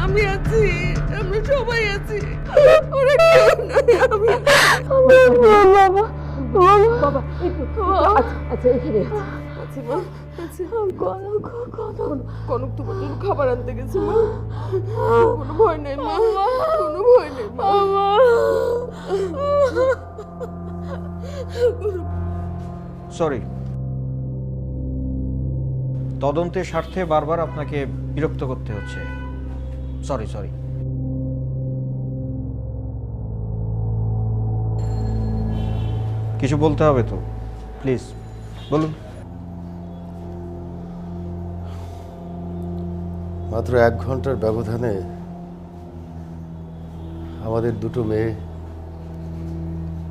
আমি আছি, আমরা সবাই আছি। ওরা কেউ নাই, আমি বাবা বাবা আচ্ছা এখানে আছি মা। কনক তোমার জন্য খাবার আনতে গেছে মা। কোনো ভয় নেই মা, কোনো ভয় নেই মা। সরি, তদন্তের স্বার্থে বারবার আপনাকে বিরক্ত করতে হচ্ছে। Sorry sorry. কিছু বলতে হবে তো, প্লিজ বলুন। মাত্র 1 ঘন্টার ব্যবধানে আমাদের দুটো মেয়ে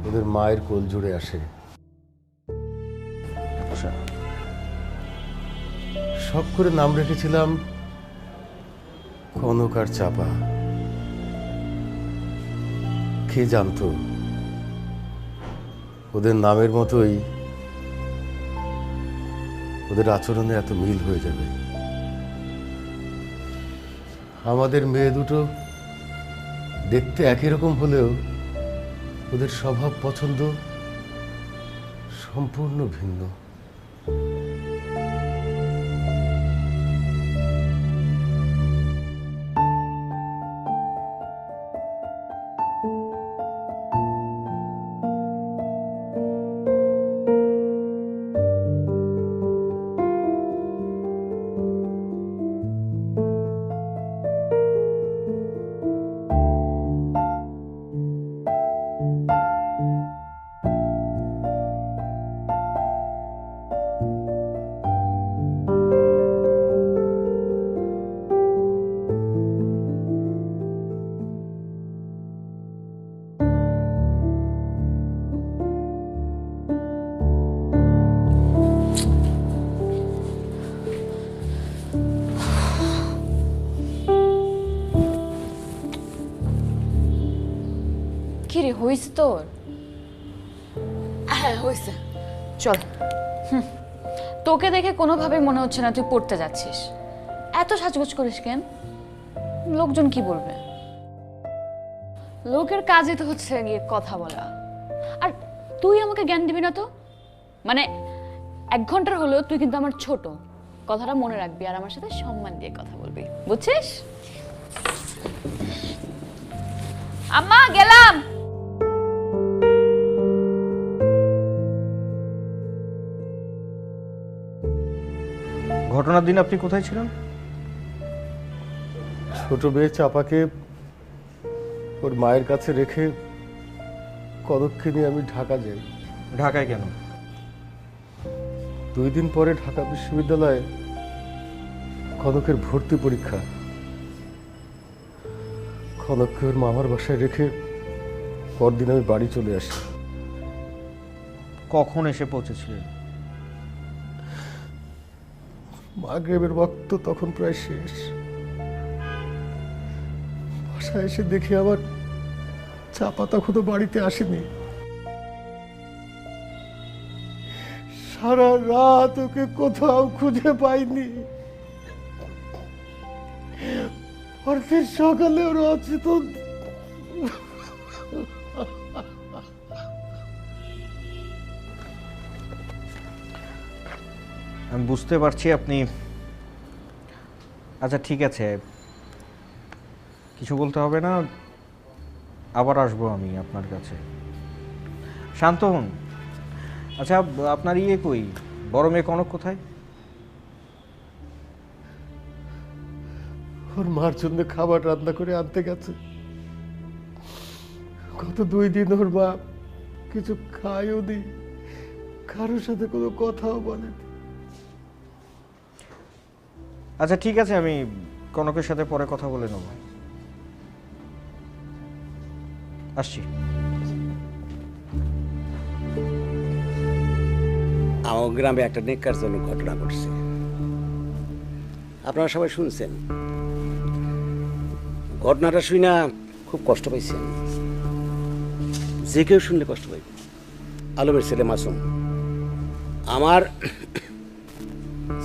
ওদের মায়ের কোল জুড়ে আসে। শখ করে নাম রেখেছিলাম কনক আর চাপা। কে জানতো ওদের নামের মতোই ওদের আচরণে এত মিল হয়ে যাবে। আমাদের মেয়ে দুটো দেখতে একই রকম হলেও ওদের স্বভাব পছন্দ সম্পূর্ণ ভিন্ন। কিরে হইছে তোর? হ্যাঁ হয়েছে, চল। তোকে দেখে কোনোভাবে মনে হচ্ছে না তুই পড়তে যাচ্ছিস। এত সাজগোজ করিস কেন? লোকজন কি বলবে? লোকের কাজই তো হচ্ছে গিয়ে কথা বলা। আর তুই আমাকে জ্ঞান দিবি না তো? মানে 1 ঘন্টার হলেও তুই কিন্তু আমার ছোট, কথাটা মনে রাখবি আর আমার সাথে সম্মান দিয়ে কথা বলবি, বুঝছিস? আম্মা গেলাম। ঘটনার দিন আপনি কোথায় ছিলেন? ছোট মেয়ে চাপাকে ওর মায়ের কাছে রেখে কনককে নিয়ে আমি ঢাকা যাই। ঢাকায় কেন? 2 দিন পরে ঢাকা বিশ্ববিদ্যালয়ে কনকের ভর্তি পরীক্ষা। কনককে ওর মামার বাসায় রেখে পরদিন আমি বাড়ি চলে আসি। কখন এসে পৌঁছেছিলেন? মাগরিবের ওয়াক্ত তখন প্রায় শেষ। বাসায় এসে দেখি আবার চাপা তখনও বাড়িতে আসেনি। সারা রাত ওকে কোথাও খুঁজে পাইনি। পরদিন সকালে ওর অচেতন। আমি বুঝতে পারছি আপনি। আচ্ছা ঠিক আছে, কিছু বলতে হবে না, আবার আসবো আমি আপনার কাছে। শান্ত হন। আচ্ছা আপনার ইয়ে কই, বড় মেয়ে কনক কোথায়? ওর মার জন্য খাবার রান্না করে আনতে গেছে। গত 2 দিন ওর মা কিছু খায়ও নি, কারোর সাথে কোনো কথাও বলেনি। আচ্ছা ঠিক আছে, আমি কনকের সাথে পরে কথা বলে নেব। আসছি। আমার গ্রামে একটা নেককারজনক ঘটনা ঘটছে, আপনারা সবাই শুনছেন। ঘটনাটা শুই না খুব কষ্ট পাইছি আমি। যে কেউ শুনলে কষ্ট পাইবে। আলমের ছেলে মাসুম, আমার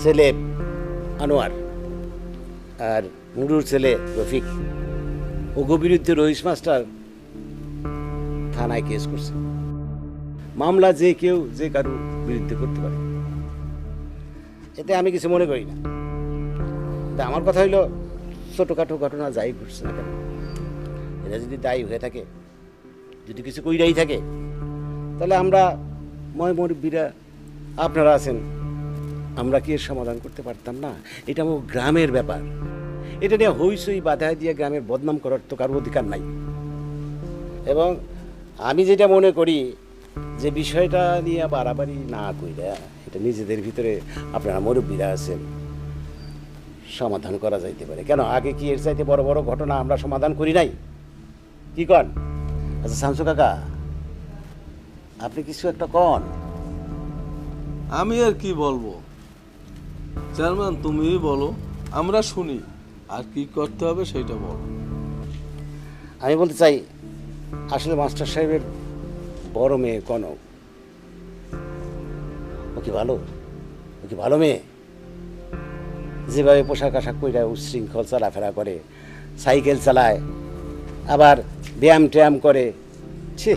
ছেলে আনোয়ার, আর নুরুর ছেলে রফিক, ওগো বিরুদ্ধে রহিস মাস্টার থানায় কেস করছে। মামলা যে কেউ যে কারো বিরুদ্ধে করতে পারে, এতে আমি কিছু মনে করি না। তা আমার কথা হইল, ছোটখাটো ঘটনা যাই ঘটছে না কেন, এরা যদি দায়ী হয়ে থাকে, যদি কিছু কইরাই থাকে, তাহলে আমরা মুরব্বীরা আপনারা আছেন, আমরা কি এর সমাধান করতে পারতাম না? এটা আমার গ্রামের ব্যাপার, এটা নিয়ে হইসই বাধা দিয়ে গ্রামের বদনাম করার তো কারো অধিকার নাই। এবং আমি যেটা মনে করি যে বিষয়টা নিয়ে বাড়াবাড়ি না কইরা এটা নিজেদের ভিতরে আপনারা মুরব্বীরা আছেন, সমাধান করা যাইতে পারে। কেন আগে কি এর চাইতে বড় বড় ঘটনা আমরা সমাধান করি নাই? কি কন? আচ্ছা শামসু কাকা, আপনি কিছু একটা কন। আমি আর কি বলবো চেয়ারম্যান, তুমিই বলো, আমরা শুনি, আর কি করতে হবে সেটা বলো। আমি বলতে চাই, আসলে মাস্টার সাহেবের বড় মেয়ে কনক, ও কি ভালো? ও কি ভালো মেয়ে? যেভাবে পোশাক আশাক কইরা উচ্ছৃঙ্খল চলাফেরা করে, সাইকেল চালায়, আবার ব্যায়াম ট্যায়াম করে, ছি।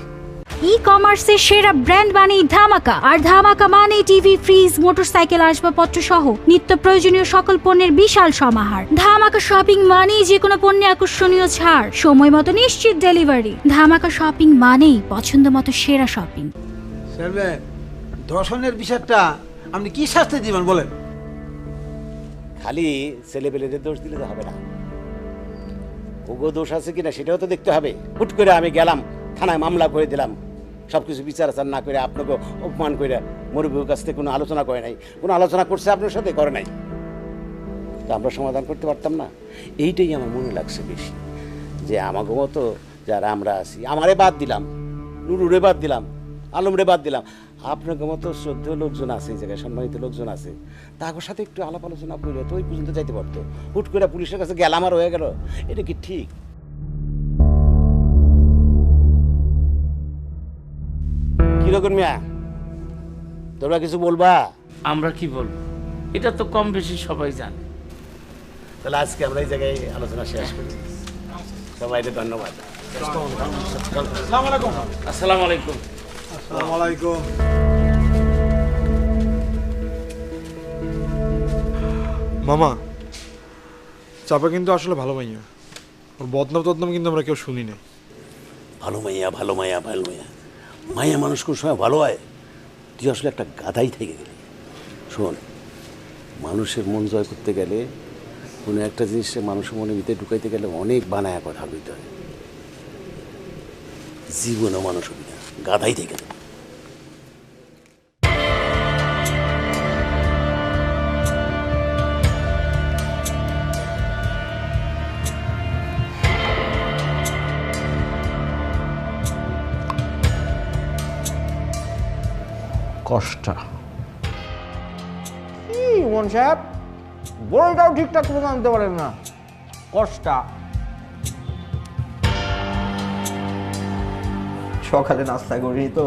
ই কমার্সের সেরা ব্র্যান্ড মানেই ধামাকা, আর ধামাকা মানেই টিভি, ফ্রিজ, মোটরসাইকেল, আসবাবপত্র সহ নিত্য প্রয়োজনীয় সকল পণ্যের বিশাল সমাহার। ধামাকা শপিং মানেই যে কোনো পণ্যে আকর্ষণীয় ছাড়, সময় মতো নিশ্চিত ডেলিভারি। ধামাকা শপিং মানেই পছন্দ মতো সেরা শপিং। চেয়ারম্যান, ধর্ষণের বিষয়টা আপনি কি শাস্তি দিবেন বলেন? খালি ছেলেপেলেদের দোষ দিলে তো হবে না, ওগো দোষ আছে কিনা সেটাও তো দেখতে হবে। হুট করে আমি গেলাম থানায় মামলা করে দিলাম, সবকিছু বিচার আচার না করে আপনাকে অপমান করে মুরব্বীর কাছ থেকে কোনো আলোচনা করে নাই। কোনো আলোচনা করছে আপনার সাথে? করে নাই। তা আমরা সমাধান করতে পারতাম না? এইটাই আমার মনে লাগছে বেশি, যে আমাকে মতো যারা আমরা আছি, আমারে বাদ দিলাম, নুরুরে বাদ দিলাম, আলমরে বাদ দিলাম, আপনাকে মতো শ্রদ্ধেয় লোকজন আছে, এই জায়গায় সম্মানিত লোকজন আছে, তাদের সাথে একটু আলাপ আলোচনা করলে তো ওই পর্যন্ত যাইতে পারতো। হুট করে পুলিশের কাছে গেলাম আর হয়ে গেল, এটা কি ঠিক? কিরকম মিয়া, তোমরা কিছু বলবা? আমরা কি বলবো, এটা তো কম বেশি সবাই জানে। তাহলে আজকে আমরা এই জায়গায় আলোচনা শেষ করি। সবাইকে ধন্যবাদ। আসসালামু আলাইকুম। আসসালামু আলাইকুম। মামা, চাপা কিন্তু আসলে ভালো মাইয়া, ওর বদনাম টদনাম কিন্তু আমরা কেউ শুনি নাই। ভালো মাইয়া, ভালো মাইয়া, ভালো মাইয়া, মাইয়া মানুষ কোন সময় ভালো হয়? তুই আসলে একটা গাধাই থেকে গেলি। শোন, মানুষের মন জয় করতে গেলে, কোনো একটা জিনিসে মানুষের মনের ভিতরে ঢুকাইতে গেলে অনেক বানায়া কথা বলতে হয়। জীবনও মানুষ হবি না, গাধাই থেকে গেল। কষ্টা কি মন সাহেব, বড়টাও ঠিকঠাক করে আনতে পারেন না। কষ্টা সকালে নাস্তা করি তো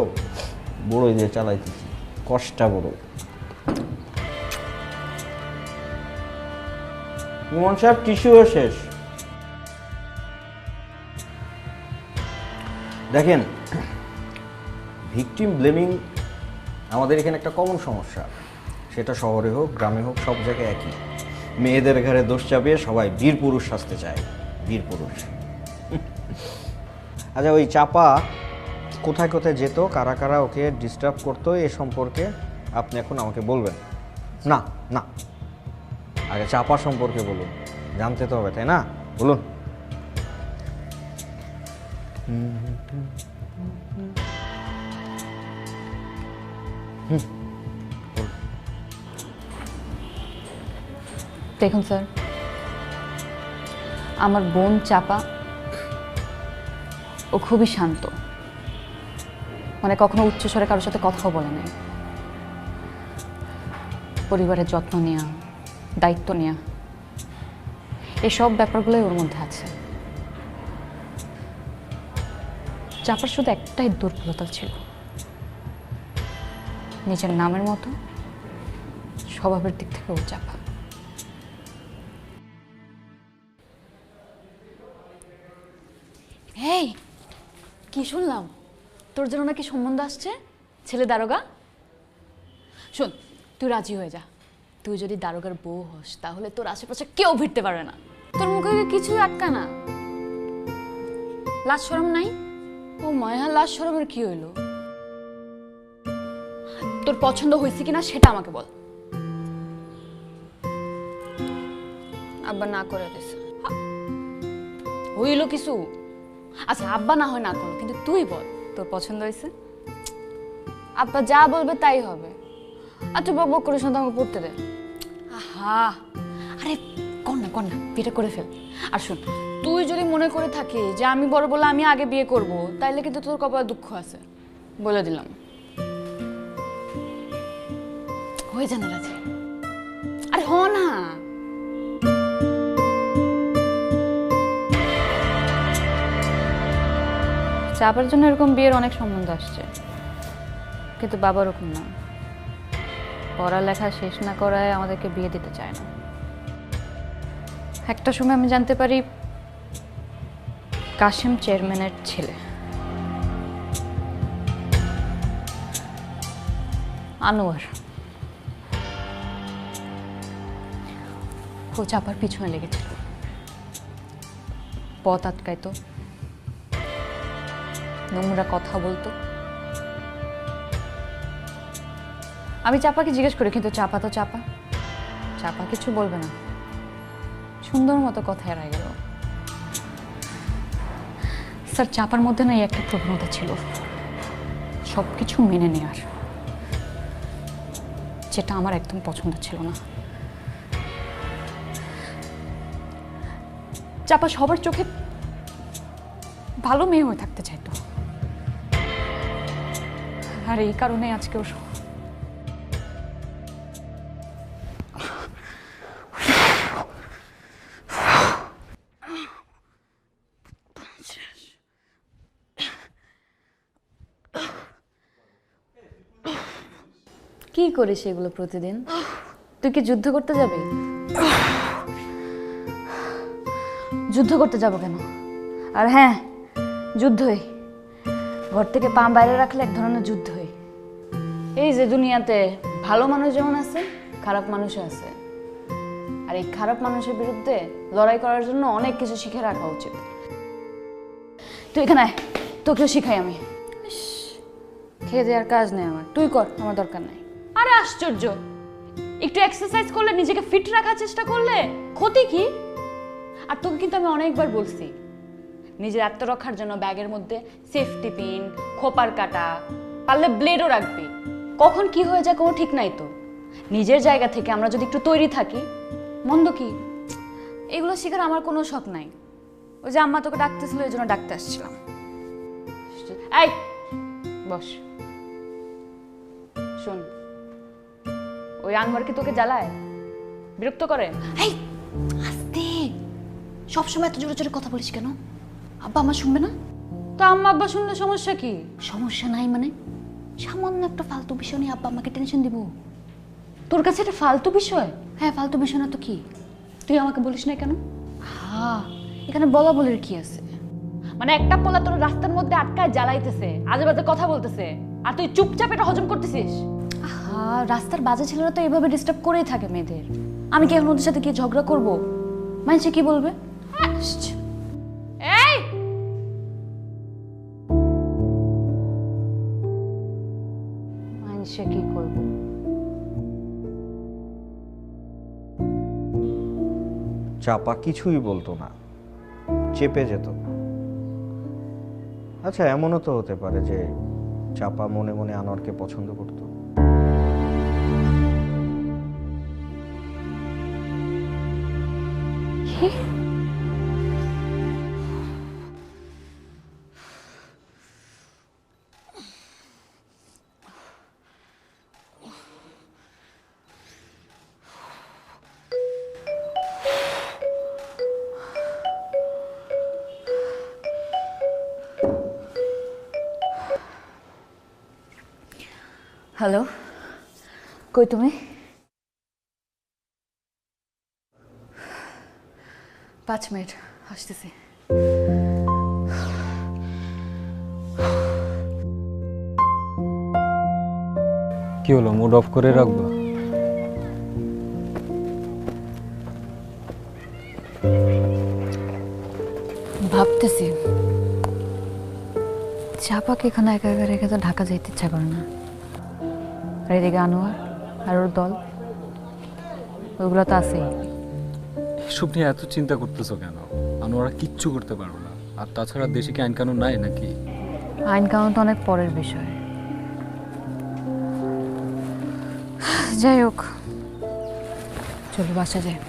বড়ই দিয়ে চালাইতেছি। কষ্টা বড় মন সাহেব, টিস্যুও শেষ। দেখেন, ভিকটিম ব্লেমিং আমাদের এখানে একটা কমন সমস্যা, সেটা শহরে হোক গ্রামে হোক সব জায়গায় একই। মেয়েদের ঘরে দোষ চাপিয়ে সবাই বীর পুরুষ সাজতে চায়, বীর পুরুষ। আচ্ছা, ওই চাপা কোথায় কোথায় যেত, কারা কারা ওকে ডিস্টার্ব করতো, এ সম্পর্কে আপনি এখন আমাকে বলবেন না? না, আগে চাপা সম্পর্কে বলুন, জানতে তো হবে, তাই না? বলুন। দেখুন স্যার, আমার বোন চাপা ও খুবই শান্ত, মানে কখনো উচ্চস্বরে কারোর সাথে কথাও বলে নাই। পরিবারের যত্ন নেওয়া, দায়িত্ব নেওয়া, এসব ব্যাপারগুলোই ওর মধ্যে আছে। চাপার শুধু একটাই দুর্বলতা ছিল, নিজের নামের মতো স্বভাবের দিক থেকে ও চাপা। এই কি শুনলাম, তোর জন্য নাকি সম্বন্ধ আসছে, ছেলে দারোগা। শোন, তুই রাজি হয়ে যা। তুই যদি দারোগার বউ হস তাহলে তোর আশেপাশে কেউ ভিড়তে পারবে না। তোর মুখে কিছুই আটকা না। লাজ শরম নাই? ও মায়া, লাজ শরমের কি হইলো? তোর পছন্দ হয়েছে কিনা সেটা আমাকে বল। আব্বা না করে দিছে। হইলো কিছু? আচ্ছা আব্বা না হয় না করো, কিন্তু তুই বল তোর পছন্দ হয়েছে? আব্বা যা বলবে তাই হবে। আর তুই বক বক করিস না, আমাকে পড়তে দে। আহা, আরে কর না বিয়েটা করে ফেল। আর শোন, তুই যদি মনে করে থাকিস যে আমি বড় বলে আমি আগে বিয়ে করব, তাইলে কিন্তু তোর কপালে দুঃখ আছে, বলে দিলাম। হয়ে জানা রাজি? আরে হ না। চাপার জন্য এরকম বিয়ের অনেক সম্বন্ধ আসছে, কিন্তু বাবা ওরকম না। পড়ালেখা শেষ না করায় আমাদেরকে বিয়ে দিতে চায় না। একটা সময় আমি জানতে পারি কাশেম চেয়ারম্যানের ছেলে আনোয়ার ও চাপার পিছনে লেগেছিল, পথ আটকাইতো, নোংরা কথা বলতো। আমি চাপাকে জিজ্ঞেস করি, কিন্তু চাপা তো চাপা কিছু বলবে না, সুন্দর মতো কথা এড়াই গেল। স্যার, চাপার মধ্যে না একটা প্রবণতা ছিল সবকিছু মেনে নেওয়ার, যেটা আমার একদম পছন্দ ছিল না। চাপা সবার চোখে ভালো মেয়ে হয়ে থাকতে চাইতো, আর এই কারণে আজকে ও কি করিস এগুলো প্রতিদিন? তুই কি যুদ্ধ করতে যাবি? যুদ্ধ করতে যাব কেন? আর হ্যাঁ, যুদ্ধই। ঘর থেকে পা বাইরে রাখলে এক ধরনের যুদ্ধই। এই যে দুনিয়াতে ভালো মানুষ যেমন আছে, খারাপ মানুষও আছে, আর এই খারাপ মানুষের বিরুদ্ধে লড়াই করার জন্য অনেক কিছু শিখে রাখা উচিত। তুই এখানে আয়, তোকেও শিখাই আমি। খেয়ে দেওয়ার কাজ নেই আমার, তুই কর, আমার দরকার নাই। আরে আশ্চর্য, একটু এক্সারসাইজ করলে, নিজেকে ফিট রাখার চেষ্টা করলে ক্ষতি কি? আর তোকে কিন্তু আমি অনেকবার বলছি, নিজের আত্মরক্ষার জন্য ব্যাগের মধ্যে সেফটি পিন, খোপার কাটা, পারলে ব্লেডও রাখবি। কখন কি হয়ে যায় কোনো ঠিক নাই তো। নিজের জায়গা থেকে আমরা যদি একটু তৈরি থাকি, মন্দ কি? এগুলো শেখার আমার কোনো শখ নাই। ওই যে আম্মা তোকে ডাকতেছিল, এই জন্য ডাকতে আসছিলাম। এই বস। শোন, ওই আনোয়ার কি তোকে জ্বালায়, বিরক্ত করে? এই আস্তে, সবসময় এত জোরে জোরে কথা বলিস কেন? আব্বা আমার শুনবে না তো? আম্মা আব্বা শুনলে সমস্যা কি? সমস্যা নাই মানে সামান্য একটা ফালতু বিষয় নিয়ে আব্বা আমাকে টেনশন দিব? তোর কাছে এটা ফালতু বিষয়? হ্যাঁ ফালতু বিষয় না তো কি? তুই আমাকে বলিস না কেন? হ্যাঁ, এখানে বলা বলির কি আছে? মানে একটা পোলা তোর রাস্তার মধ্যে আটকায় জ্বালাইতেছে, আজে বাজে কথা বলতেছে, আর তুই চুপচাপ এটা হজম করতেছিস। হ্যাঁ, রাস্তার বাজে ছেলেরা তো এইভাবে ডিস্টার্ব করেই থাকে মেয়েদের। আমি কি এখন ওদের সাথে কি ঝগড়া করবো? মানুষে কি বলবে? এই মানুষে কি করবো? চাপা কিছুই বলতো না, চেপে যেত। আচ্ছা, এমনও তো হতে পারে যে চাপা মনে মনে আনোয়ারকে পছন্দ করতো। হ্যালো, কই তুমি? 5 মিনিট আসতেছি। কি হলো, মুড অফ করে রাখবো? ভাবতেছি চাপাকে এখানে একা একা রেখে তো ঢাকা যাইতে ইচ্ছা করে না। আর এদিকে আনোয়ার আর ওর দল, ওইগুলো তো আছেই। এসব নিয়ে এত চিন্তা করতেছো কেন? আনোয়ারা কিচ্ছু করতে পারবো না। আর তাছাড়া দেশে কি আইন কানুন নাই নাকি? আইন কানুন তো অনেক পরের বিষয়। যাই হোক, চলো বাসা যাই।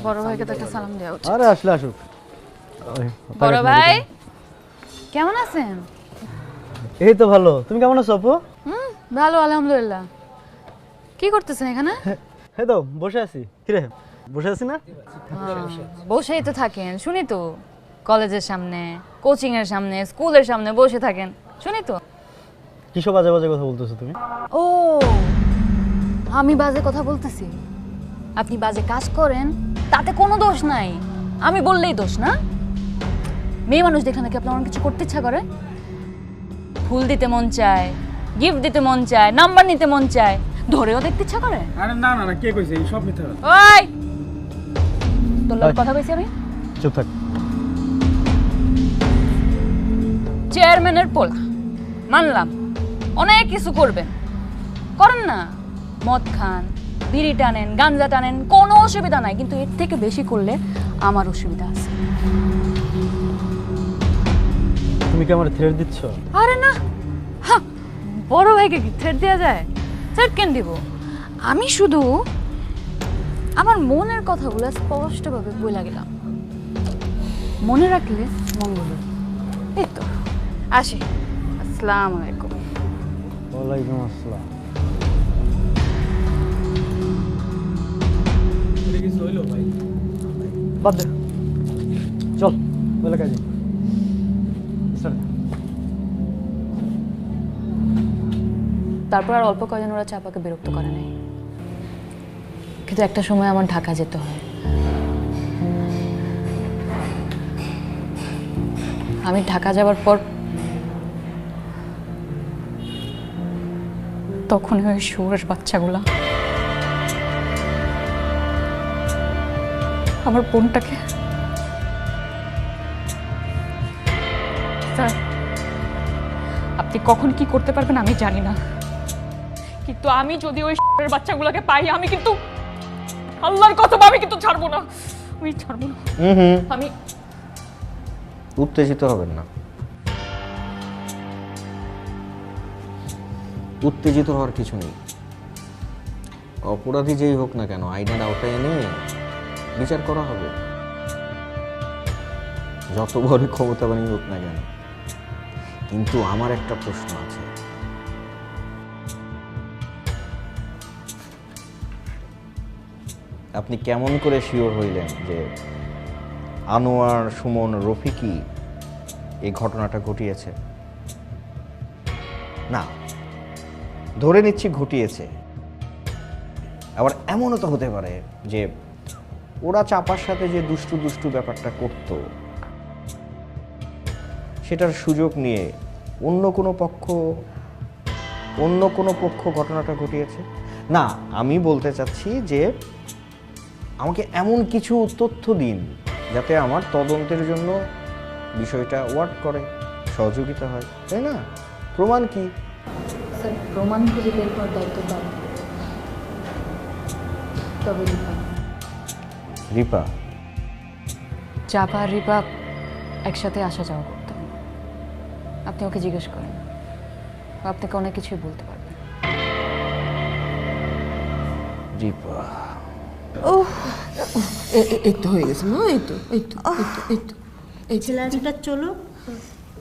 বড় ভাইকে তো একটা সালাম দেওয়া উচিত। আরে আসলে আসুক। বড় ভাই কেমন আছেন? এই তো ভালো, তুমি কেমন আছো আপু? ভালো আলহামদুলিল্লাহ। কি করতেছেন এখানে? এই তো বসে আছি। কিরে বসে আছি না? বসেই তো থাকেন, শুনি তো। কলেজের সামনে, কোচিং এর সামনে, স্কুলের সামনে বসে থাকেন, শুনি তো। কিসব বাজে বাজে কথা বলতেছো তুমি? ও, আমি বাজে কথা বলতেছি? আপনি বাজে কাজ করেন, তাতে কোনো দোষ নাই। আমি বললেই দোষ না? মেয়ে মানুষ দেখলে নাকি আপনার অনেক কিছু করতে ইচ্ছা করে? ফুল দিতে মন চায়, গিফট দিতে মন চায়, নাম্বার নিতে মন চায়, ধরেও দেখতে ইচ্ছা করে? আরে না না না, কে কইছে এই সব মিথ্যা? ওই তোর লগে কথা কইছি আমি? চুপ থাক। চেয়ারম্যানের পোলা, মানলাম অনেক কিছু করবেন, করেন না। মদ খান, বিড়ি টানেন, গাঞ্জা টানেন, কোনো অসুবিধা নাই, কিন্তু এর থেকে বেশি করলে আমার অসুবিধা আছে। তুমি কি আমার থ্রেট দিচ্ছ? আরে না, বড় ভাইকে কি থ্রেট দেওয়া যায়? থ্রেট কেন দিব? আমি শুধু আমার মনের কথাগুলো স্পষ্টভাবে বলে গেলাম, মনে রাখলে মঙ্গল। এই তো আসি, আসসালামু আলাইকুম। ওয়ালাইকুম আসসালাম। বাদ দে, চল বলে কাজে। তারপর আর অল্প কয়জন ওরা চাপাকে বিরক্ত করে নাই, কিন্তু একটা সময় আমার ঢাকা যেতে হয়। আমি ঢাকা যাবার পর তখন ওই শুয়োরের বাচ্চাগুলা আমার বোনটাকে, স্যার আপনি কখন কি করতে পারবেন আমি জানি না, কিন্তু আমি যদি ওই শুয়োরের বাচ্চাগুলোকে পাই, আমি কিন্তু আল্লাহর কসম আমি কিন্তু ছাড়বো না, আমি ছাড়বো না। আমি উত্তেজিত হবেন না, উত্তেজিত হওয়ার কিছু নেই। অপরাধী যেই হোক না কেন, আইনের আওতায় এনে বিচার করা হবে, যত বড় ক্ষমতাবানই হোক না কেন। কিন্তু আমার একটা প্রশ্ন আছে, আপনি কেমন করে শিওর হইলেন যে আনোয়ার, সুমন, রফিকই এই ঘটনাটা ঘটিয়েছে? না, ধরে নিচ্ছি ঘটিয়েছে, আবার এমনও তো হতে পারে যে ওরা চাপার সাথে যে দুষ্টু দুষ্টু ব্যাপারটা করত, সেটার সুযোগ নিয়ে অন্য কোনো পক্ষ ঘটনাটা ঘটিয়েছে। না, আমি বলতে চাচ্ছি যে আমাকে এমন কিছু তথ্য দিন যাতে আমার তদন্তের জন্য বিষয়টা ওয়ার্ক করে, সহযোগিতা হয়, তাই না? প্রমাণ কি? স্যার প্রমাণ খুঁজে বের করার দায়িত্ব দাও। তবে রিপা, চাপা আর রিপা একসাথে আসা যাওয়া করতেন, আপনি ওকে জিজ্ঞেস করেন, আপনাকে অনেক কিছুই বলতে পারবেন। রিপা, ও এই তো হয়ে গেছে, মা, এই তো এই তো এই তো এই তো এই ছেলে আজটা চলো,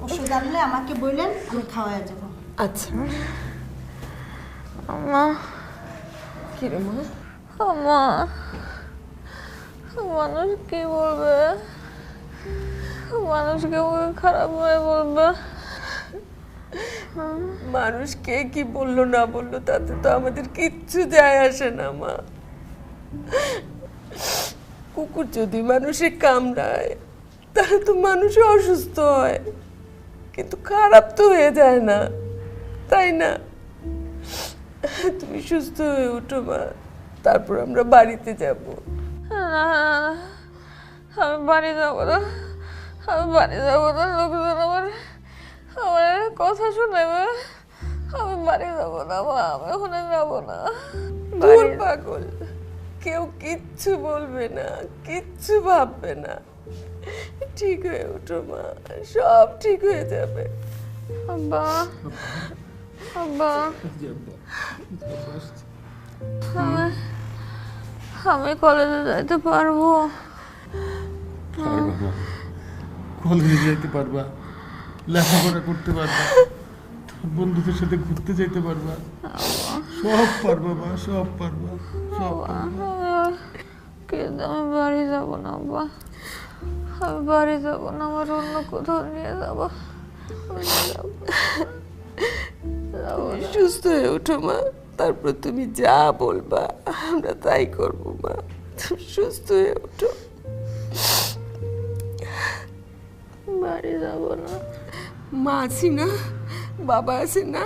ওষুধ আনলে আমাকে বললেন, আমি খাওয়াই যাব। আচ্ছা মা, কি রে মা? মা, মানুষ কি বলবে? মানুষকে খারাপ হয়ে বলবে। মানুষ কে কি বললো না বললো তাতে তো আমাদের কিচ্ছু যায় আসে না মা। কুকুর যদি মানুষে কামড়ায় তাহলে তো মানুষ অসুস্থ হয়, কিন্তু খারাপ তো হয়ে যায় না, তাই না? তুমি সুস্থ হয়ে ওঠো মা, তারপর আমরা বাড়িতে যাব। আমি বাড়ি যাবো না, আমি বাড়ি যাবো না। লোকজন আমার কথা শুনেবে। আমি বাড়ি যাবো না মা, আমি ওখানে যাবো না। দূর পাগল, কেউ কিচ্ছু বলবে না, কিচ্ছু ভাববে না। ঠিক হয়ে ওঠো মা, সব ঠিক হয়ে যাবে। আব্বা, আব্বা, আমি কলেজে যাইতে পারবো? কলেজে যাইতে পারবা, লেখাপড়া করতে পারবা, তোর বন্ধুদের সাথে ঘুরতে যেতে পারবা, সব পারবা মা, সব পারবা, সব পারবা। কিন্তু আমি বাড়ি যাবো না আব্বা, আমি বাড়ি যাবো না। আমার অন্য কোথাও নিয়ে যাবো। সুস্থ হয়ে ওঠো মা, তারপর তুমি যা বলবা আমরা তাই করবো মা। তুমি সুস্থ হয়ে ওঠো। বাড়ি যাবো না। মা আছি না, বাবা আছে না,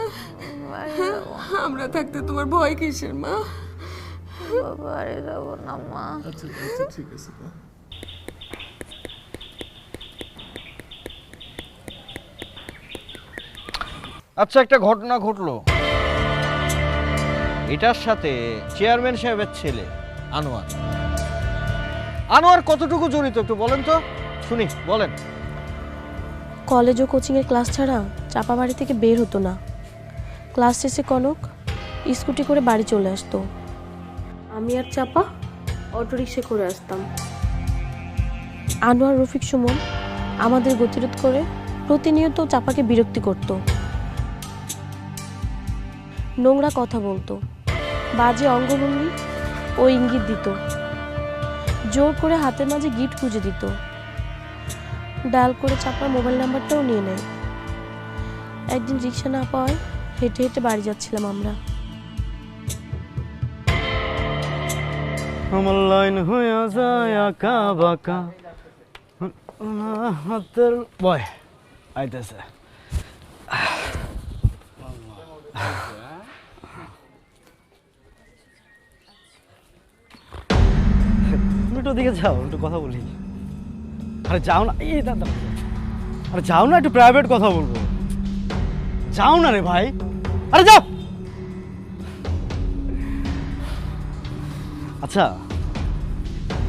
আমরা থাকতে তোমার ভয় কিসের মা? বাড়ি যাবো না মা। আচ্ছা আচ্ছা ঠিক আছে মা। আচ্ছা, একটা ঘটনা ঘটলো, এটার সাথে চেয়ারম্যান সাহেবের ছেলে আনোয়ার। আনোয়ার কতটুকু জড়িত একটু বলেন তো শুনি, বলেন। কলেজ ও কোচিংয়ের ক্লাস ছাড়া চাপা বাড়ি থেকে বের হতো না। ক্লাস শেষে কনক স্কুটি করে বাড়ি চলে আসতো, আমি আর চাপা অটোরিকশা করে আসতাম। আনোয়ার, রফিক, সুমন আমাদের গতিরোধ করে প্রতিনিয়ত চাপাকে বিরক্তি করত, নোংরা কথা বলতো, বাজে অঙ্গভঙ্গি ও ইঙ্গিত দিত, জোর করে হাতের মাঝে গিফট খুঁজে দিত, ডায়াল করে চাপার মোবাইল নাম্বারটাও নিয়ে নেয়। একদিন রিক্সা না পাওয়ায় হেঁটে হেঁটে বাড়ি যাচ্ছিলাম আমরা। আমার লাইন হয়ে যায় আঁকা বাঁকা, হাতের বয় আইতেছে। তুমি একটু ওদিকে যাও, একটু কথা বলি। আরে যাও না, এই দাদা, আরে যাও না, একটু প্রাইভেট কথা বলবো। যাও না রে ভাই, আরে যাও। আচ্ছা,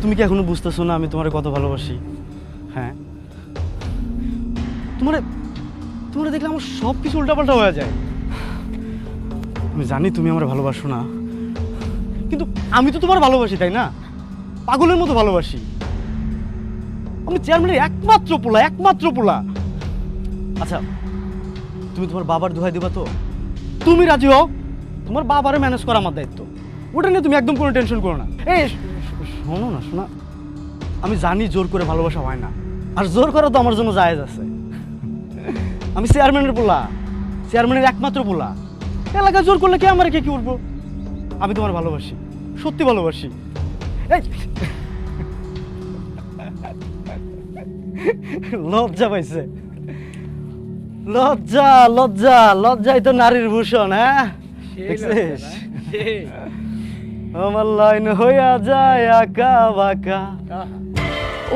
তুমি কি এখনো বুঝতেছো না আমি তোমার কত ভালোবাসি? হ্যাঁ, তোমার দেখলে আমার সব কিছু উল্টাপাল্টা হয়ে যায়। আমি জানি তুমি আমার ভালোবাসো না, কিন্তু আমি তো তোমার ভালোবাসি, তাই না? পাগলের মতো ভালোবাসি। আমি চেয়ারম্যানের একমাত্র পোলা। আচ্ছা, তুমি তোমার বাবার দোহাই দিবা তো? তুমি রাজি হও, তোমার বাবারে ম্যানেজ করা আমার দায়িত্ব। ওটা নিয়ে তুমি একদম কোনো টেনশন করো না। এই শোনো না, শোনা, আমি জানি জোর করে ভালোবাসা হয় না, আর জোর করা তো আমার জন্য জায়েজ আছে। আমি চেয়ারম্যানের পোলা, চেয়ারম্যানের একমাত্র পোলা। এলাকায় জোর করলে কে আমার কে কি উঠবো? আমি তোমার ভালোবাসি, সত্যি ভালোবাসি। লজ্জা পাইছে, লজ্জাই তো নারীর ভূষণ। হ্যাঁ, দেখছিস? আমার লাইন হইয়া যায় আঁকা বাঁকা।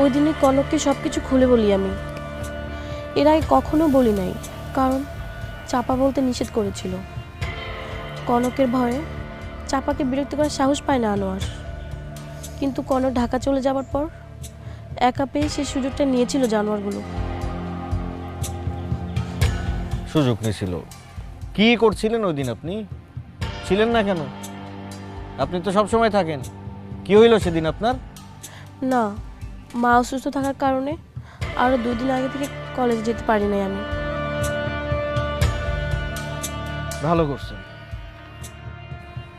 ওই দিনে কনককে সবকিছু খুলে বলি আমি। এর আগে কখনো বলি নাই, কারণ চাপা বলতে নিষেধ করেছিল। কনকের ভয়ে চাপাকে বিরক্ত করার সাহস পায় না আনোয়ার। কিন্তু কনক ঢাকা চলে যাওয়ার পর একা পেয়ে সে সুযোগটা নিয়েছিল জানোয়ারগুলো। সুযোগ নিয়েছিল? কি করছিলেন ওই দিন? আপনি ছিলেন না কেন? আপনি তো সব সময় থাকেন। কি হইল সেদিন আপনার? না, মা অসুস্থ থাকার কারণে আরও 2 দিন আগে থেকে কলেজ যেতে পারি নাই আমি। ভালো করছেন।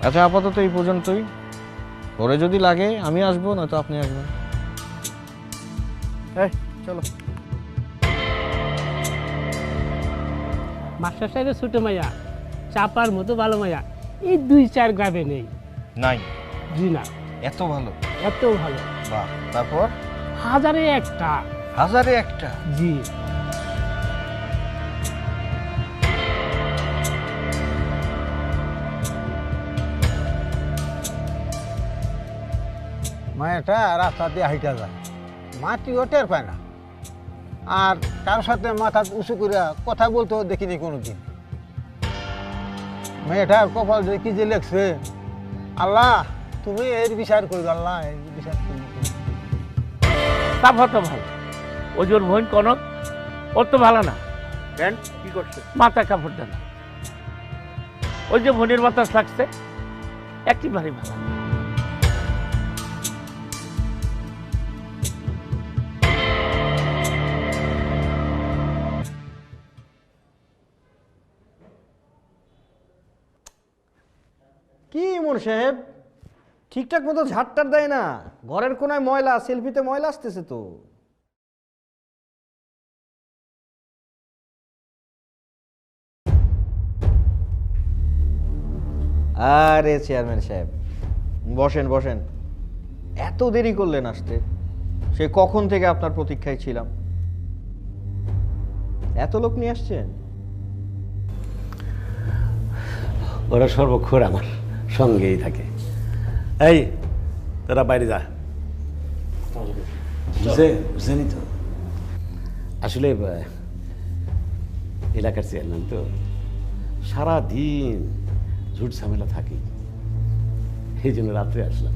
আচ্ছা আপাতত এই পর্যন্তই, পরে যদি লাগে আমি আসবো, না তো আপনি আসবেন। এই চলো। মাস্টার সাহেবের ছোট মাইয়া চাপার মতো ভালো মাইয়া এই 2-4 গ্রামে নেই। নাই? জি না। এত ভালো? এত ভালো। বাহ। তারপর? 1000-এ একটা। 1000-এ একটা? জি। মায়াটা রাস্তা দিয়ে হাইটা যায়, মাটিও টের পায় না, আর কারোর সাথে মাথা উঁচু করে কথা বলতেও দেখিনি কোনোদিন। মেয়েটার কপাল যে কি যে লেখছে, আল্লাহ তুমি এর বিচার করো, আল্লাহ এর বিচার করো। তা তো ভালো, ওই যে ওর বোন কনক, ওর তো ভালো না। কেন, কি করছে? মাথা কাপড় দেয় না, ওই যে বোনের বাতাস লাগছে একেবারে ভালো। কি ইমন সাহেব, ঠিকঠাক মতো ঝাড়টার দেয় না, ঘরের কোনায় ময়লা, সেলফিতে ময়লা আসতেছে তো। আরে চেয়ারম্যান সাহেব বসেন বসেন, এত দেরি করলেন আসতে? সে কখন থেকে আপনার প্রতীক্ষায় ছিলাম। এত লোক নিয়ে আসছেন? ওরা সর্বক্ষণ আমার সঙ্গেই থাকে। এই তোরা বাইরে যা। বুঝেনি তো, আসলে এলাকার চেয়ারম্যান তো সারাদিন ঝুট ঝামেলা থাকি, এই জন্য রাত্রে আসলাম।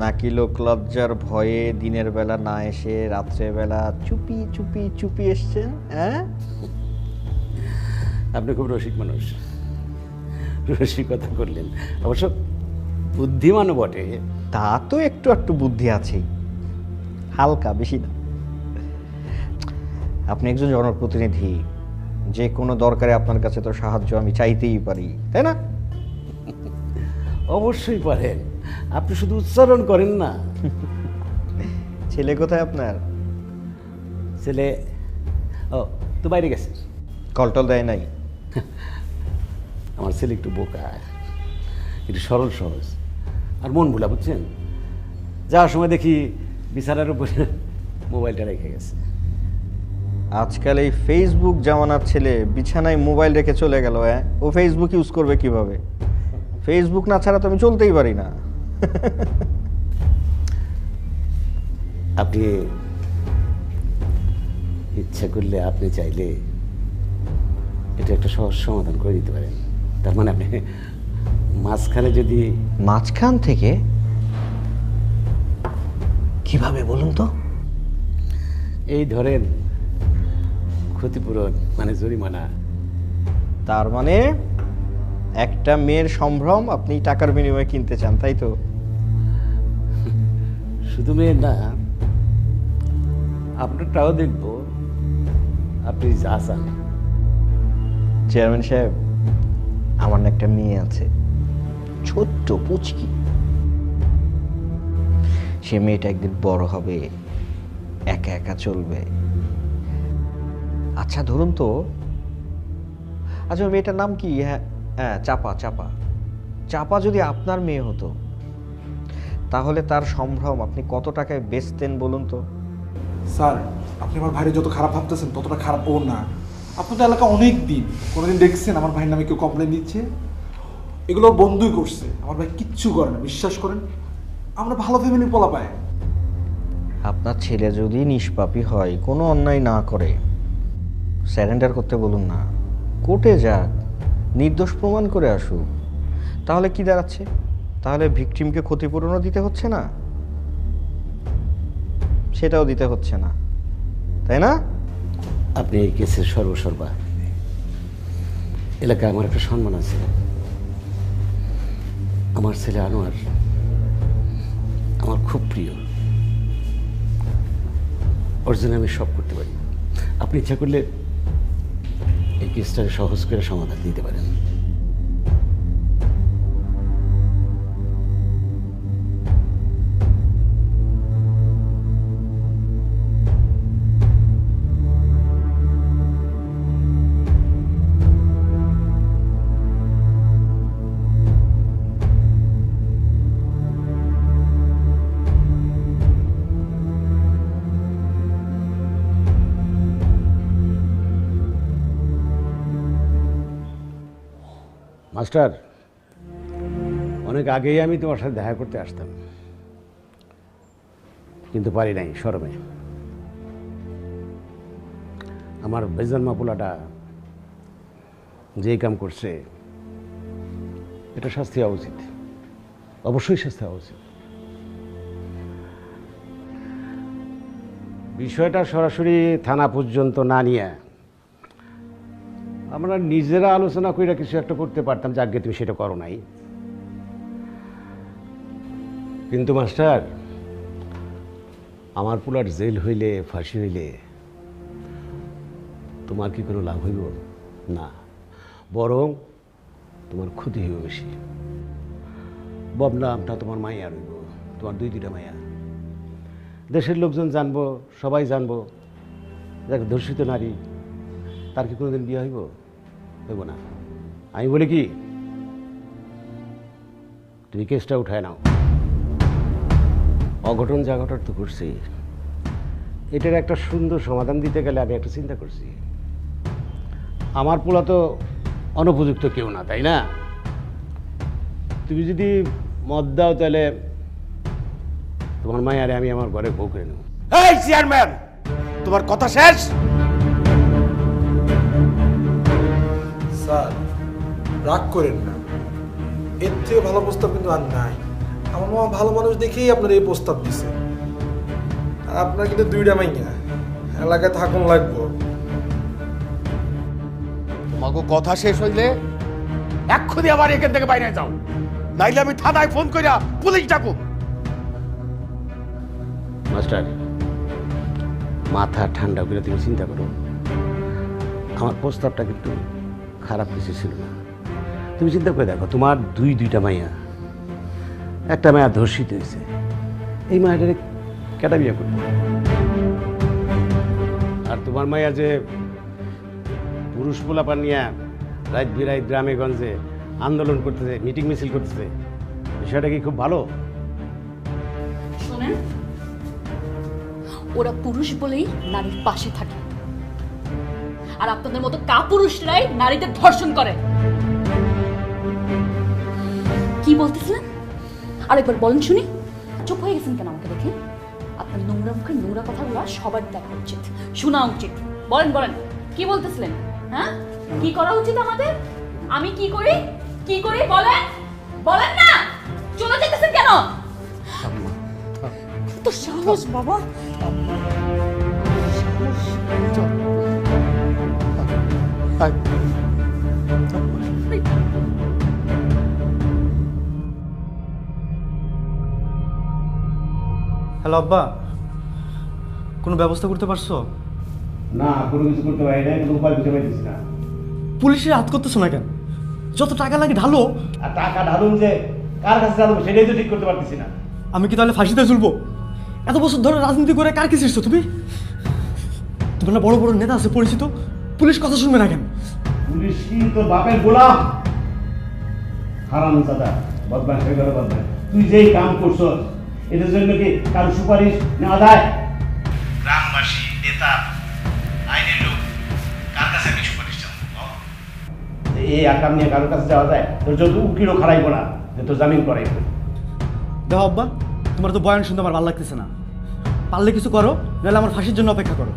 নাকি লোক লজ্জার ভয়ে দিনের বেলা না এসে রাত্রেবেলা চুপি চুপি চুপি এসছেন? হ্যাঁ, আপনি খুব রসিক মানুষ, রসিকতা করলেন। অবশ্য বুদ্ধিমানও বটে। তা তো একটু একটু বুদ্ধি আছেই, হালকা, বেশি না। আপনি একজন জনপ্রতিনিধি, যে কোনো দরকারে আপনার কাছে তো সাহায্য আমি চাইতেই পারি, তাই না? অবশ্যই পারেন, আপনি শুধু উচ্চারণ করেন না। ছেলে কোথায় আপনার? ছেলে ও তো বাইরে গেছে। কলটল দেয় নাই? আমার ছেলে একটু বোকা, একটু সরল সহজ, আর মন ভোলা, বুঝছেন? যাওয়ার সময় দেখি বিছানার উপরে মোবাইলটা রেখে গেছে। আজকাল এই ফেসবুক জামানার ছেলে বিছানায় মোবাইল রেখে চলে গেল। হ্যাঁ, ও ফেসবুক ইউজ করবে কিভাবে? ফেসবুক না ছাড়া তো আমি চলতেই পারি না। আপনি ইচ্ছা করলে, আপনি চাইলে এটা একটা সহজ সমাধান করে দিতে পারেন। তার মানে আপনি মাঝখানে যদি... মাঝখান থেকে কিভাবে বলুন তো? এই ধরেন ক্ষতিপূরণ মানে জরিমানা। তার মানে একটা মেয়ের সম্ভ্রম আপনি টাকার বিনিময়ে কিনতে চান, তাই তো? শুধু মেয়ের না, আপনারটাও দেখব, আপনি যা চান। চেয়ারম্যান সাহেব, আমার না একটা মেয়ে আছে, ছোট্ট পুচকি। সে মেয়েটা একদিন বড় হবে, একা একা চলবে। আচ্ছা ধরুন তো, আচ্ছা মেয়েটার নাম কি? হ্যাঁ হ্যাঁ, চাপা। চাপা চাপা যদি আপনার মেয়ে হতো, তাহলে তার সম্ভ্রম আপনি কত টাকায় বেচতেন বলুন তো? স্যার, আপনি আমার ভাইয়ের যত খারাপ ভাবতেছেন ততটা খারাপ ও না। আপনাদের এলাকা অনেক দিন, কোনোদিন দেখছেন আমার ভাইয়ের নামে কেউ কমপ্লেন দিচ্ছে? এগুলো বন্ধুই করছে, আমার ভাই কিচ্ছু করে না, বিশ্বাস করেন। আমরা ভালো ফ্যামিলি পোলা পাই। আপনার ছেলে যদি নিষ্পাপী হয়, কোনো অন্যায় না করে, স্যারেন্ডার করতে বলুন না, কোর্টে যাক, নির্দোষ প্রমাণ করে আসুক। তাহলে কি দাঁড়াচ্ছে? তাহলে ভিকটিমকে ক্ষতিপূরণও দিতে হচ্ছে না, সেটাও দিতে হচ্ছে না, তাই না? আপনি এই কেসের সর্বসর্বা। এলাকায় আমার একটা সম্মান আছে। আমার ছেলে আনোয়ার আমার খুব প্রিয়। ওর জন্য আমি সব করতে পারি। আপনি ইচ্ছা করলে এই কেসটাকে সহজ করে সমাধান দিতে পারেন। মাস্টার, অনেক আগেই আমি তোমার সাথে দেখা করতে আসতাম, কিন্তু পারি নাই শরমে। আমার বেজন্মা পোলাটা যে কাম করছে এটা শাস্তি হওয়া উচিত, অবশ্যই শাস্তি হওয়া উচিত। বিষয়টা সরাসরি থানা পর্যন্ত না নিয়ে আমরা নিজেরা আলোচনা করে কিছু একটা করতে পারতাম, যে আগে তুমি সেটা করো নাই। কিন্তু মাস্টার, আমার পোলার জেল হইলে, ফাঁসি হইলে তোমার কি কোনো লাভ হইব? না, বরং তোমার ক্ষতি হইব বেশি। বদনামটা তোমার মাইয়া রইব, তোমার দুইটা মাইয়া। দেশের লোকজন জানবো, সবাই জানবো দেখ ধর্ষিত নারী, তার কি কোনোদিন বিয়ে হইব? হইব না। আমি বলি কি, তুমি কেসটা উঠায় নাও। অঘটন যা ঘটার তো ঘটছি, এটার একটা সুন্দর সমাধান দিতে গেলে আমি একটা চিন্তা করছি। আমার পোলা তো অনুপযুক্ত কেউ না, তাই না? তুমি যদি মদ দাও তাহলে তোমার মায়ারে আমি আমার ঘরে বউ করে নেব। এই চেয়ারম্যান, তোমার কথা শেষ? স্যার রাগ করেন না, এর থেকে ভালো প্রস্তাব কিন্তু আর নাই। আমার মামা ভালো মানুষ দেখেই আপনার এই প্রস্তাব দিছে। আর আপনার কিন্তু দুইটা মাইয়া, এলাকায় থাকুন লাগবো। তোমাকে কথা শেষ হইলে এক্ষুনি আবার এখান থেকে বাইরে যাও, নাইলে আমি থানায় ফোন কইরা পুলিশ ডাকো। মাস্টার, মাথা ঠান্ডা করে তুমি চিন্তা করো। আমার প্রস্তাবটা কিন্তু খারাপ কিছু ছিল না। তুমি চিন্তা করে দেখো, তোমার দুইটা মাইয়া, একটা মায়া ধর্ষিত হয়েছে, এই মায়াটারে কেটা বিয়ে করবে? আর তোমার মায়া যে পুরুষ পোলাপান নিয়ে রাত বিরাত গ্রামে গঞ্জে আন্দোলন করতেছে, মিটিং মিছিল করতেছে, বিষয়টা কি খুব ভালো? শোনেন, ওরা পুরুষ বলেই নারীর পাশে থাকে, আর আপনাদের মতো কাপুরুষরাই নারীদের ধর্ষণ করে। কি বলতেছিলেন আরেকবার বলেন শুনি। চুপ হয়ে গেছেন কেন আমাকে দেখে? আপনার নোংরা মুখের নোংরা কথাগুলো সবার দেখা উচিত, শোনা উচিত। বলেন বলেন, কি বলতেছিলেন? হ্যাঁ, কি করা উচিত আমাদের? আমি কি করি? কি করি বলেন, বলেন না। চলে যেতেছেন কেন? তো সাহস বাবা। হ্যালো আব্বা, কোনো ব্যবস্থা করতে পারছো? না, কোনো কিছু করতে পারি না, কোনো উপায় করতে পারছিস না। পুলিশের হাত করতেছো না কেন? যত টাকা লাগে ঢালো। আর টাকা ঢালুন যে কার কাছে ঢালবো সেটাই তো ঠিক করতে পারতেছি না। আমি কি তাহলে ফাঁসিতে ঝুলবো? এত বছর ধরে রাজনীতি করে কার কি শিখছো তুমি? তোমার না বড় বড় নেতা আছে পরিচিত, পুলিশ কথা শুনবে না কেন? পুলিশ কি তোর বাপের গোলাম? হারামজাদা, বদমাশ হয়ে গেল বদমাশ। তুই যেই কাম করছো এটার জন্য কি কারো সুপারিশ নেওয়া যায়? গ্রামবাসী, নেতা, আইনের লোক, কার কাছে আমি সুপারিশ চাবো? এই আকাম নিয়ে কারোর কাছে যাওয়া যায়? তোর যত উকিলও খারাইবো না যে তোর জামিন করাইব। দেখো আব্বা, তোমার তো বয়ান শুনতে আমার ভালো লাগতেছে না। পারলে কিছু করো, নাহলে আমার ফাঁসির জন্য অপেক্ষা করো।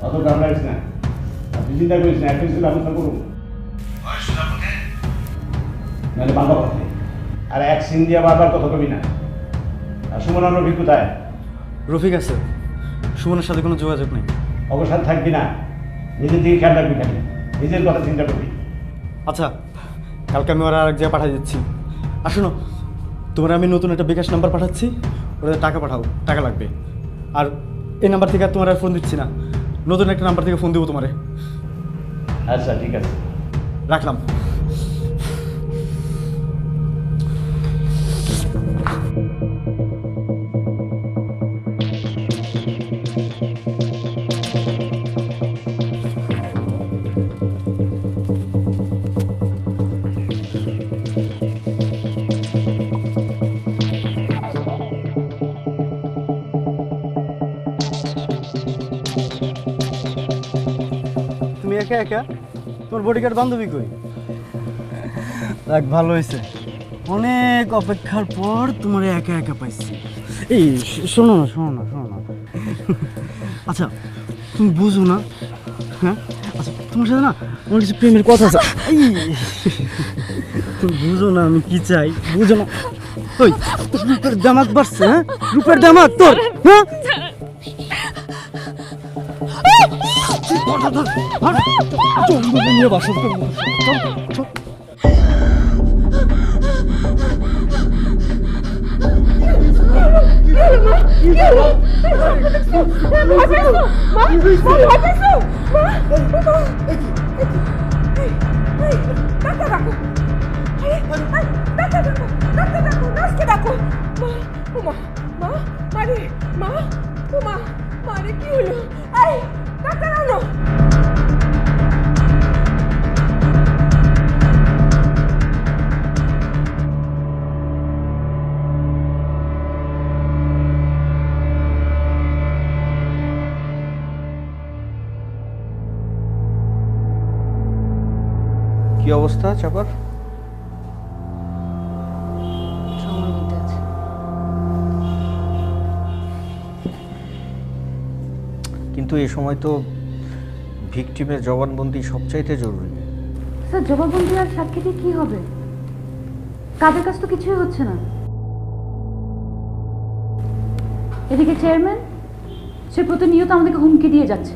অত ঘাবড়াইস না, তুই চিন্তা করিস না, একটা কিছু ব্যবস্থা করুন। নাহলে বাঁধা পথে। আর এক সিন দিয়ে বারবার কথা কবি না। আর সুমন আর রফিক কোথায়? রফিক আছে, সুমনের সাথে কোনো যোগাযোগ নেই। অবসাদ থাকবি না, নিজের দিকে খেয়াল রাখবি, খালি নিজের কথা চিন্তা করবি। আচ্ছা, কালকে আমি ওরা আরেক জায়গায় পাঠিয়ে দিচ্ছি। আর শোনো, তোমার আমি নতুন একটা বিকাশ নাম্বার পাঠাচ্ছি, ওরা টাকা পাঠাও, টাকা লাগবে। আর এই নাম্বার থেকে আর তোমার আর ফোন দিচ্ছি না, নতুন একটা নাম্বার থেকে ফোন দেবো তোমারে। আচ্ছা ঠিক আছে, রাখলাম। তুমি একা একা? তোমার বডিগার্ড বান্ধবী কই? দেখ ভালো হয়েছে, অনেক অপেক্ষার পর তোমার একা একা পাইছি। এই শোনো না শোনো না শোনো না, আচ্ছা তুমি বুঝো না? হ্যাঁ আচ্ছা, তোমার সাথে না আমার কিছু প্রেমের কথা আছে। তুমি বুঝো না আমি কি চাই, বুঝো না? ওই তোর রূপের দামাক বাড়ছে, হ্যাঁ রূপের দামাক তোর, হ্যাঁ নিয়ে বাসন করবো। কি হলো? ডাক্তার আনো। কি অবস্থা চাপার? কিন্তু এই সময় তো ভিকটিমের জবানবন্দি সবচাইতে জরুরি। স্যার জবানবন্দি আর সাক্ষীতে কি হবে? কাজের কাজ তো কিছুই হচ্ছে না। এদিকে চেয়ারম্যান সে প্রতিনিয়ত আমাদেরকে হুমকি দিয়ে যাচ্ছে,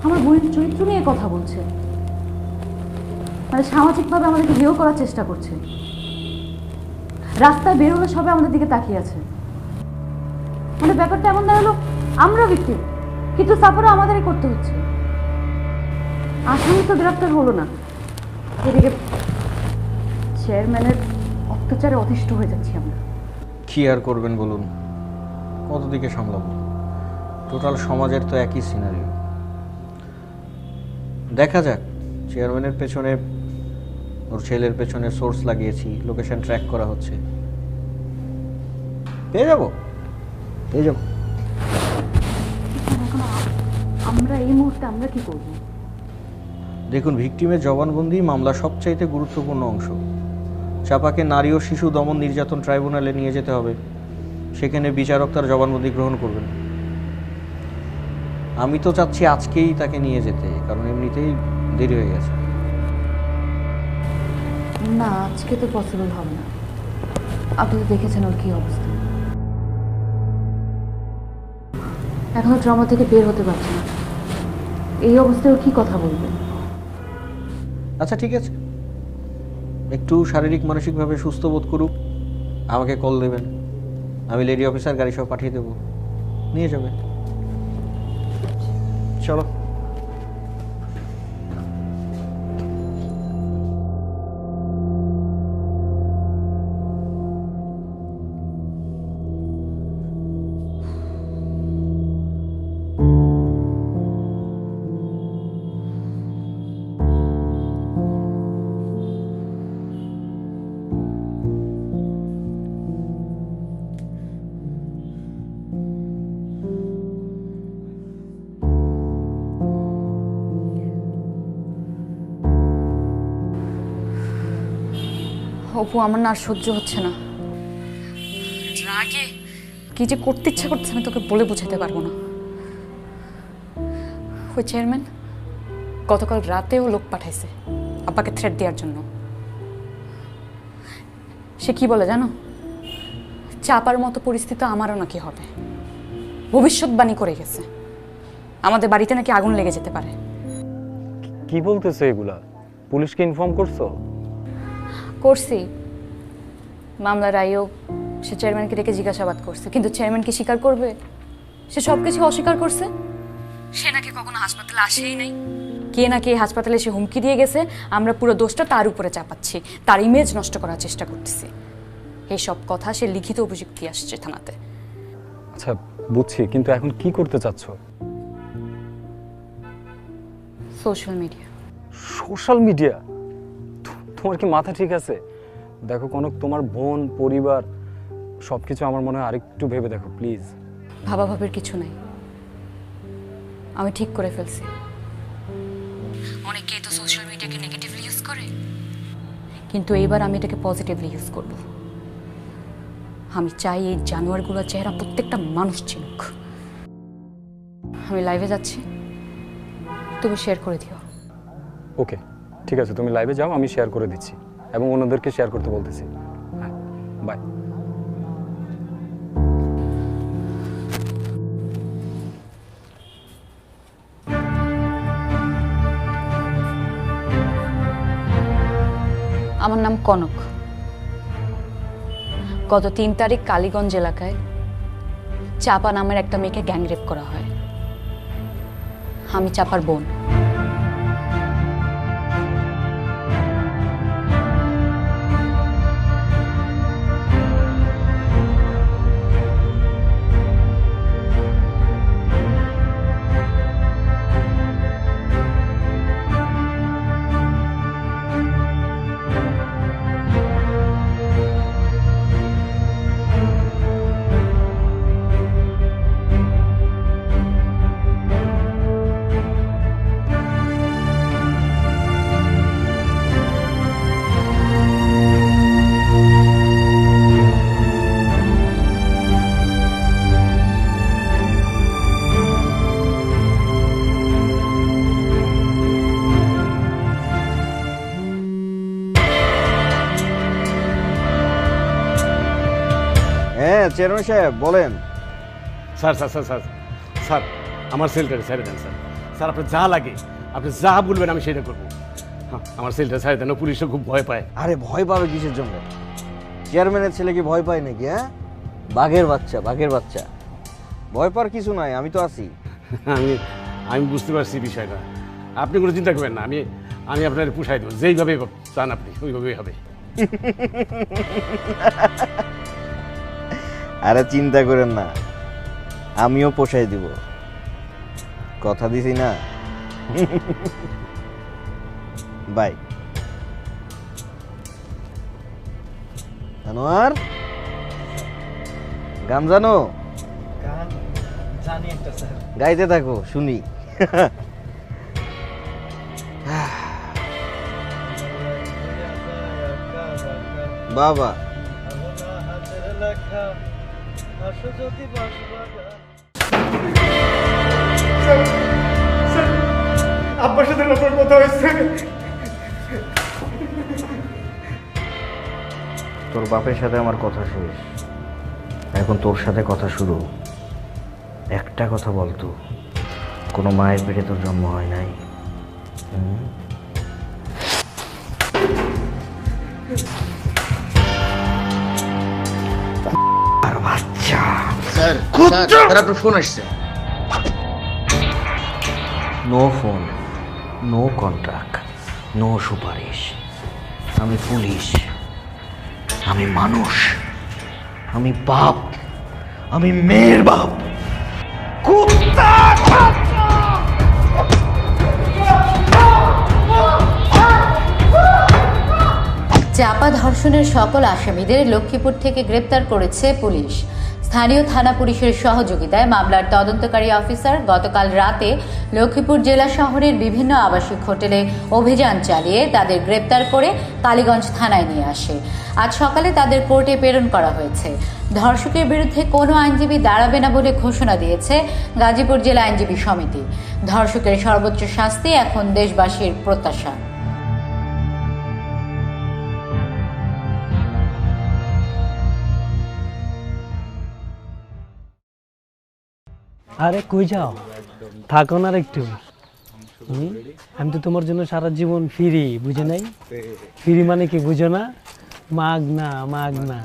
আমার বোনের চরিত্র নিয়ে কথা বলছে, মানে সামাজিকভাবে আমাদেরকে হেয় করার চেষ্টা করছে। রাস্তায় বের হলে সবাই আমাদের দিকে তাকিয়ে আছে। মানে ব্যাপারটা এমন দাঁড়ালো আমরা ভিকটিম, কিন্তু সাফারও আমাদেরই করতে হচ্ছে। আসামি তো গ্রেফতার হলো না, এদিকে চেয়ারম্যানের অত্যাচারে অতিষ্ঠ হয়ে যাচ্ছি আমরা। কি আর করবেন বলুন, কত দিকে সামলাবো? টোটাল সমাজের তো একই সিনারিও। দেখা যাক, চেয়ারম্যানের পেছনে ওর ছেলের পেছনে সোর্স লাগিয়েছি, লোকেশন ট্র্যাক করা হচ্ছে, পেয়ে যাবো পেয়ে যাবো। আমরা এই মুহূর্তে আমরা কি করব? দেখুন, ভিকটিমের জবানবন্দি মামলা সবচাইতে গুরুত্বপূর্ণ অংশ। চাপাকে নারী ও শিশু দমন নির্যাতন ট্রাইব্যুনালে নিয়ে যেতে হবে, সেখানে বিচারক তার জবানবন্দি গ্রহণ করবেন। আমি তো চাচ্ছি আজকেই তাকে নিয়ে যেতে, কারণ এমনিতেই দেরি হয়ে গেছে। না, আজকে তো পসিবল হবে না। আপনি তো দেখেছেন ওর কি অবস্থা, এখনো ট্রমা থেকে বের হতে পারছে না। এই অবস্থায় ও কি কথা বলবে? আচ্ছা ঠিক আছে, একটু শারীরিক মানসিকভাবে সুস্থ বোধ করুক, আমাকে কল দেবেন, আমি লেডি অফিসার গাড়ি সব পাঠিয়ে দেবো, নিয়ে যাবে। চলো। অপু, আমার না আর সহ্য হচ্ছে না। রাগে কি যে করতে ইচ্ছা করছে আমি তোকে বলে বোঝাতে পারবো না। ওই চেয়ারম্যান গতকাল রাতেও লোক পাঠাইছে আব্বাকে থ্রেট দেওয়ার জন্য। সে কি বলে জানো? চাপার মতো পরিস্থিতি আমারও নাকি হবে, ভবিষ্যৎবাণী করে গেছে। আমাদের বাড়িতে নাকি আগুন লেগে যেতে পারে। কি বলতেছো এগুলা? পুলিশকে ইনফর্ম করছো? করছি, মামলার আইও সে চেয়ারম্যানকে ডেকে জিজ্ঞাসাবাদ করছে, কিন্তু চেয়ারম্যান কি স্বীকার করবে? সে সবকিছু অস্বীকার করছে। সে নাকি কখনো হাসপাতালে আসেই নাই, কে নাকি হাসপাতালে সে হুমকি দিয়ে গেছে, আমরা পুরো দোষটা তার উপরে চাপাচ্ছি, তার ইমেজ নষ্ট করার চেষ্টা করতেছি। এই সব কথা সে লিখিত অভিযোগ দিয়ে আসছে থানাতে। আচ্ছা বুঝছি, কিন্তু এখন কি করতে চাচ্ছ? Social media. Social media? তোমার কি মাথা ঠিক আছে? দেখো কনক, তোমার বোন, পরিবার সবকিছু আমার মনে হয় আরেকটু ভেবে দেখো প্লিজ। ভাবাভাবের কিছু নাই, আমি ঠিক করে ফেলছি। অনেকেই তো সোশ্যাল মিডিয়াকে নেগেটিভলি ইউজ করে, কিন্তু এইবার আমি এটাকে পজিটিভলি ইউজ করব। আমি চাই এই জানোয়ারগুলোর চেহারা প্রত্যেকটা মানুষ চিনুক। আমি লাইভে যাচ্ছি, তুমি শেয়ার করে দিও। ওকে ঠিক আছে, তুমি লাইভে যাও, আমি শেয়ার করে দিচ্ছি এবং অন্যদেরকে শেয়ার করতে বলতেছি। হ্যাঁ, বাই। আমার নাম কনক। গত 3 তারিখ কালীগঞ্জ এলাকায় চাপা নামের একটা মেয়েকে গ্যাংরেপ করা হয়। আমি চাপার বোন। চেয়ারম্যান সাহেব বলেন। Sir sir sir sir sir আমার সেলটারে ছেড়ে দেন স্যার। স্যার আপনার যা লাগে, আপনি যা বলবেন আমি সেটা করবো। হ্যাঁ, আমার সেলটা ছেড়ে দেন, পুলিশও খুব ভয় পায়। আরে ভয় পাবে কিসের জন্য? চেয়ারম্যানের ছেলে কি ভয় পায় নাকি? হ্যাঁ, বাঘের বাচ্চা, বাঘের বাচ্চা। ভয় পাওয়ার কিছু নাই, আমি তো আছি। আমি বুঝতে পারছি বিষয়টা, আপনি কোনো চিন্তা করবেন না। আমি আপনার পুষাই দেবো, যেইভাবে চান আপনি ওইভাবেই হবে। আরে চিন্তা করেন না, আমিও পোষাই দিব, কথা দিছি না। বাই। জানোয়ার, গান জানো? জানি একটা স্যার। গাইতে থাকো, শুনি। বাবা আব্বার সাথে আপনার কথা হয়েছে? তোর বাপের সাথে আমার কথা শেষ, এখন তোর সাথে কথা শুরু। একটা কথা বলতো, কোনো মায়ের পেটে তোর জন্ম হয় নাই? আর বাচ্চা স্যার, আপনার ফোন আসছে। No phone, no contract, no সুপারিশ। আমি পুলিশ, আমি মানুষ, আমি বাপ, আমি মেয়ের বাপ। কুত্তা! চাপা ধর্ষণের সকল আসামিদের লক্ষ্মীপুর থেকে গ্রেপ্তার করেছে পুলিশ। স্থানীয় থানা পুলিশের সহযোগিতায় মামলার তদন্তকারী অফিসার গতকাল রাতে লক্ষ্মীপুর জেলা শহরের বিভিন্ন আবাসিক হোটেলে অভিযান চালিয়ে তাদের গ্রেপ্তার করে কালীগঞ্জ থানায় নিয়ে আসে। আজ সকালে তাদের কোর্টে প্রেরণ করা হয়েছে। ধর্ষকের বিরুদ্ধে কোনো আইনজীবী দাঁড়াবে না বলে ঘোষণা দিয়েছে গাজীপুর জেলা আইনজীবী সমিতি। ধর্ষকের সর্বোচ্চ শাস্তি এখন দেশবাসীর প্রত্যাশা। আরে কই যাও, থাকো না আর একটু। আমি তো তোমার জন্য সারা জীবন ফ্রি, বুঝে নাই? ফ্রি মানে কি বুঝো না? মাগনা, মাগনা।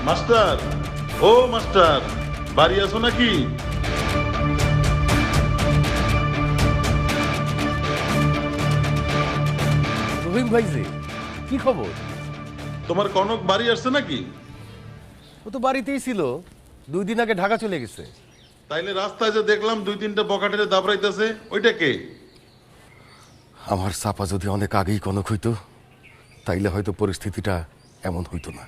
মাস্টার, ও মাস্টার, বাড়ি আছো নাকি? রহিম ভাই যে, কি খবর? তোমার কনক বাড়ি আসছে নাকি? ও তো বাড়িতেই ছিল, 2 দিন আগে ঢাকা চলে গেছে। তাইলে রাস্তায় যে দেখলাম 2-3টা বকাটেরে দাবড়াইতেছে, ওইটা কে? আমার চাপা যদি অনেক আগেই কনক হইতো, তাইলে হয়তো পরিস্থিতিটা এমন হইতো না।